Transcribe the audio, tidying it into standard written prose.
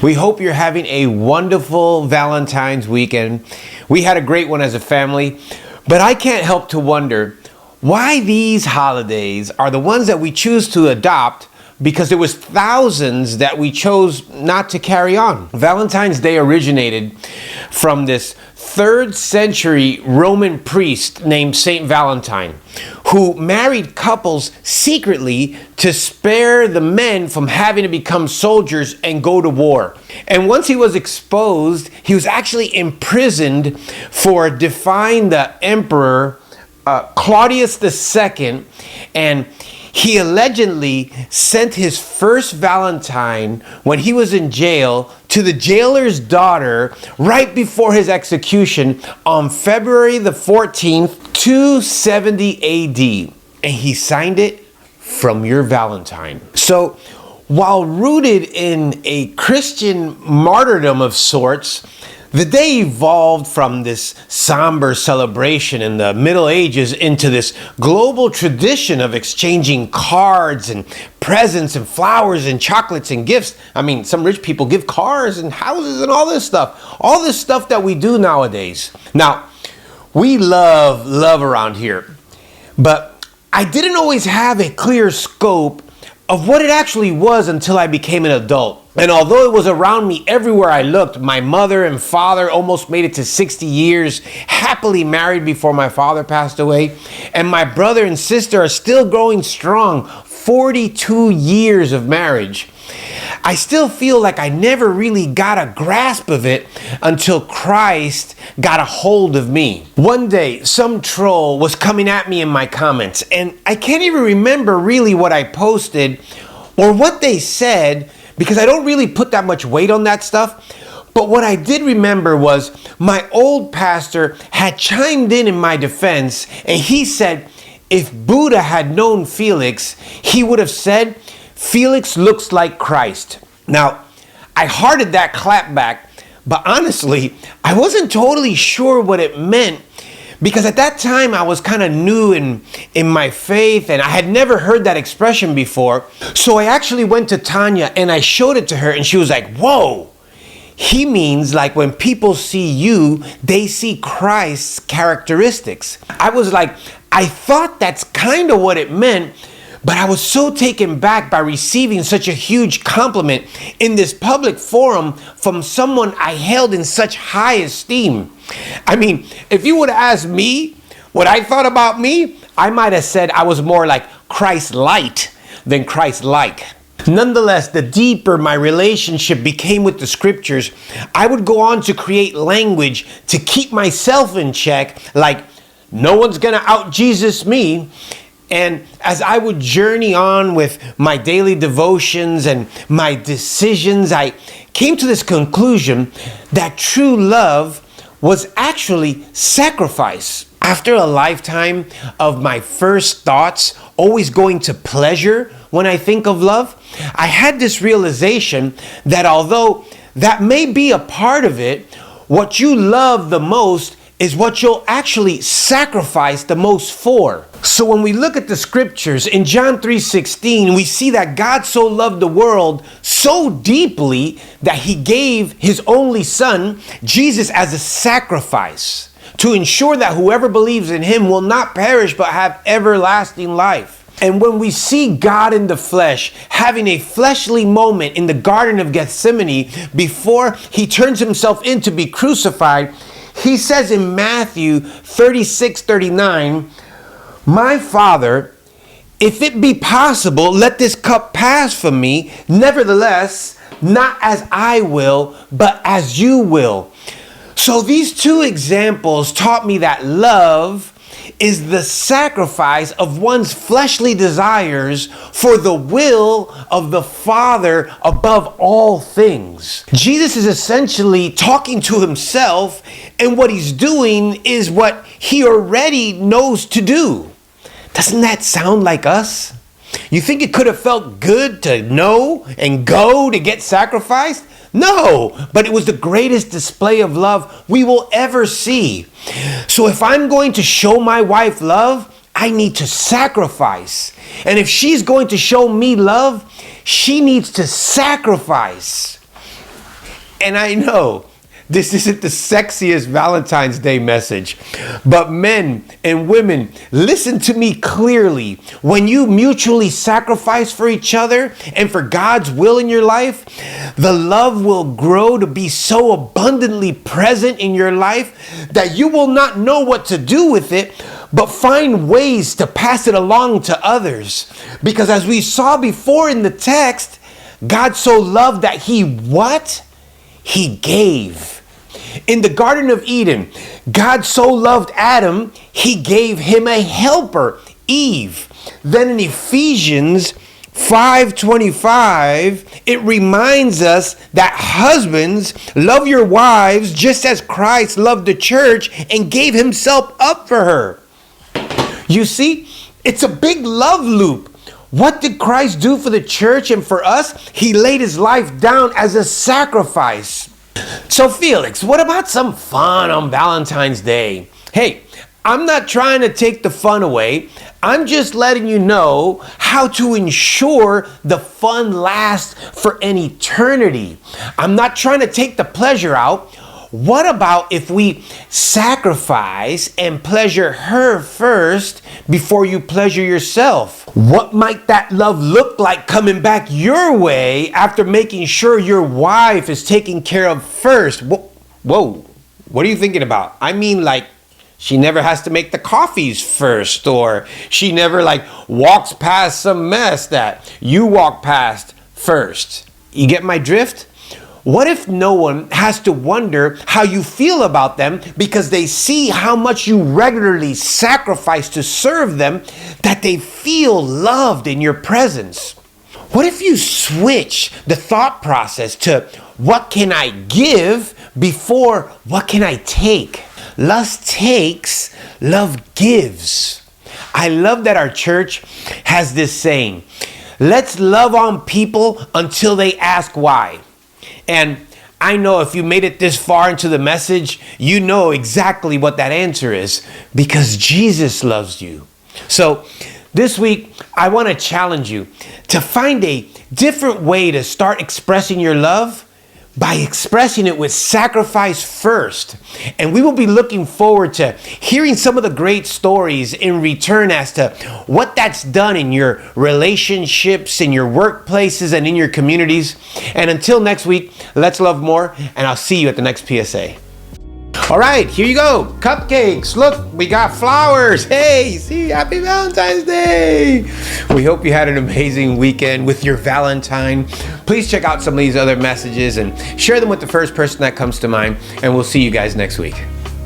We hope you're having a wonderful Valentine's weekend. We had a great one as a family, but I can't help to wonder why these holidays are the ones that we choose to adopt, because there was thousands that we chose not to carry on. Valentine's Day originated from this 3rd century Roman priest named Saint Valentine, who married couples secretly to spare the men from having to become soldiers and go to war. And once he was exposed, he was actually imprisoned for defying the emperor Claudius II, and he allegedly sent his first Valentine when he was in jail to the jailer's daughter right before his execution on February the 14th, 270 AD. And he signed it, "From your Valentine." So while rooted in a Christian martyrdom of sorts, the day evolved from this somber celebration in the Middle Ages into this global tradition of exchanging cards and presents and flowers and chocolates and gifts. I mean, some rich people give cars and houses and all this stuff that we do nowadays. Now, we love around here, but I didn't always have a clear scope of what it actually was until I became an adult. And although it was around me everywhere I looked, my mother and father almost made it to 60 years, happily married before my father passed away. And my brother and sister are still growing strong, 42 years of marriage. I still feel like I never really got a grasp of it until Christ got a hold of me. One day, some troll was coming at me in my comments, and I can't even remember really what I posted or what they said, because I don't really put that much weight on that stuff. But what I did remember was my old pastor had chimed in my defense, and he said if Buddha had known Felix, he would have said, "Felix looks like Christ." Now, I hearted that clap back, but honestly, I wasn't totally sure what it meant, because at that time I was kind of new in my faith, and I had never heard that expression before. So I actually went to Tanya and I showed it to her, and she was like, "Whoa, he means like when people see you, they see Christ's characteristics." I was like, I thought that's kind of what it meant, but I was so taken back by receiving such a huge compliment in this public forum from someone I held in such high esteem. I mean, if you would have asked me what I thought about me, I might have said I was more like Christ-light than Christ-like. Nonetheless, the deeper my relationship became with the scriptures, I would go on to create language to keep myself in check, like, no one's gonna out-Jesus me. And as I would journey on with my daily devotions and my decisions, I came to this conclusion that true love was actually sacrifice. After a lifetime of my first thoughts always going to pleasure when I think of love, I had this realization that although that may be a part of it, what you love the most is what you'll actually sacrifice the most for. So when we look at the scriptures in John 3:16, we see that God so loved the world so deeply that he gave his only son, Jesus, as a sacrifice to ensure that whoever believes in him will not perish but have everlasting life. And when we see God in the flesh having a fleshly moment in the Garden of Gethsemane before he turns himself in to be crucified, he says in Matthew 36:39, "My Father, if it be possible, let this cup pass from me. Nevertheless, not as I will, but as you will." So these two examples taught me that love is the sacrifice of one's fleshly desires for the will of the Father above all things. Jesus is essentially talking to himself, and what he's doing is what he already knows to do. Doesn't that sound like us? You think it could have felt good to know and go to get sacrificed? No, but it was the greatest display of love we will ever see. So if I'm going to show my wife love, I need to sacrifice. And if she's going to show me love, she needs to sacrifice. And I know this isn't the sexiest Valentine's Day message, but men and women, listen to me clearly. When you mutually sacrifice for each other and for God's will in your life, the love will grow to be so abundantly present in your life that you will not know what to do with it, but find ways to pass it along to others. Because as we saw before in the text, God so loved that he what? He gave. In the Garden of Eden, God so loved Adam, he gave him a helper, Eve. Then in Ephesians 5:25, it reminds us that husbands, love your wives just as Christ loved the church and gave himself up for her. You see, it's a big love loop. What did Christ do for the church and for us? He laid his life down as a sacrifice. So Felix, what about some fun on Valentine's Day? Hey, I'm not trying to take the fun away. I'm just letting you know how to ensure the fun lasts for an eternity. I'm not trying to take the pleasure out. What about if we sacrifice and pleasure her first before you pleasure yourself? What might that love look like coming back your way after making sure your wife is taken care of first? Whoa, what are you thinking about? I mean, like, she never has to make the coffees first, or she never walks past some mess that you walk past first. You get my drift? What if no one has to wonder how you feel about them because they see how much you regularly sacrifice to serve them, that they feel loved in your presence? What if you switch the thought process to what can I give before what can I take? Lust takes, love gives. I love that our church has this saying, let's love on people until they ask why. And I know if you made it this far into the message, you know exactly what that answer is, because Jesus loves you. So this week, I want to challenge you to find a different way to start expressing your love by expressing it with sacrifice first. And we will be looking forward to hearing some of the great stories in return as to what that's done in your relationships, in your workplaces, and in your communities. And until next week, let's love more, and I'll see you at the next PSA. All right, here you go. Cupcakes. Look, we got flowers. Hey, see, happy Valentine's Day. We hope you had an amazing weekend with your Valentine. Please check out some of these other messages and share them with the first person that comes to mind. And we'll see you guys next week.